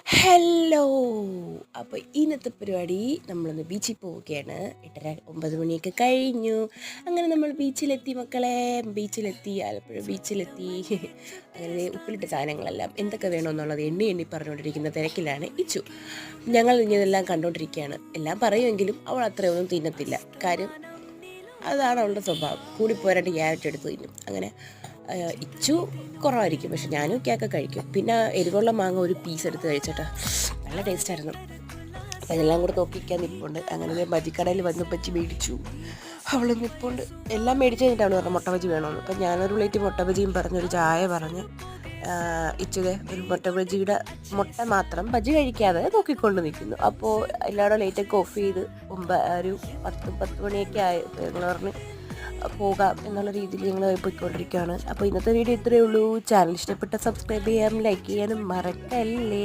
Hello. അപ്പോൾ ഇന്നത്തെ പരിപാടി നമ്മളൊന്ന് ബീച്ചിൽ പോവുകയാണ്. 8:30-9 മണിയൊക്കെ കഴിഞ്ഞു. അങ്ങനെ നമ്മൾ ബീച്ചിലെത്തി മക്കളെ. ആലപ്പുഴ ബീച്ചിലെത്തി. അങ്ങനെ ഉപ്പിലിട്ട സാധനങ്ങളെല്ലാം എന്തൊക്കെ വേണമെന്നുള്ളത് എണ്ണി പറഞ്ഞുകൊണ്ടിരിക്കുന്ന തിരക്കിലാണ് ഇച്ചു. ഞങ്ങൾ ഇതെല്ലാം കണ്ടുകൊണ്ടിരിക്കുകയാണ്. എല്ലാം പറയുമെങ്കിലും അവൾ അത്രയൊന്നും തിന്നത്തില്ല. കാര്യം അതാണ് അവളുടെ സ്വഭാവം. കൂടിപ്പോരാണ്ട് ക്യാരറ്റ് എടുത്ത് തിന്നും. അങ്ങനെ ഇച്ചു കുറവായിരിക്കും, പക്ഷെ ഞാനും ഒക്കെ കഴിക്കും. പിന്നെ എരിവുള്ള മാങ്ങ ഒരു പീസ് എടുത്ത് കഴിച്ചിട്ടാ നല്ല ടേസ്റ്റായിരുന്നു. അപ്പം അതെല്ലാം കൂടെ നോക്കിക്കാൻ നിൽപ്പുണ്ട്. അങ്ങനെ ബജിക്കടയിൽ വന്ന് ബജ്ജി മേടിച്ചു. അവൾ നിൽപ്പുണ്ട്. എല്ലാം മേടിച്ച് കഴിഞ്ഞിട്ടാണ് പറഞ്ഞത് മുട്ട ബജി വേണമെന്ന്. അപ്പം ഞാനൊരു പ്ലേറ്റ് മുട്ട ബജിയും പറഞ്ഞൊരു ചായ പറഞ്ഞ് ഇച്ചുതെ ഒരു മുട്ട ബജിയുടെ മുട്ട മാത്രം ബജി കഴിക്കാതെ നോക്കിക്കൊണ്ട് നിൽക്കുന്നു. അപ്പോൾ എല്ലാവരും ലൈറ്റൊക്കെ ഓഫ് ചെയ്ത് ഒരു 10 മണിയൊക്കെ ആയി. ഞങ്ങൾ പറഞ്ഞ് പോകാം എന്നുള്ള രീതിയിൽ ഞങ്ങൾ പോയിക്കൊണ്ടിരിക്കുകയാണ്. അപ്പോൾ ഇന്നത്തെ വീഡിയോ ഇത്രയേ ഉള്ളൂ. ചാനൽ ഇഷ്ടപ്പെട്ട സബ്സ്ക്രൈബ് ചെയ്യാനും ലൈക്ക് ചെയ്യാനും മറക്കല്ലേ.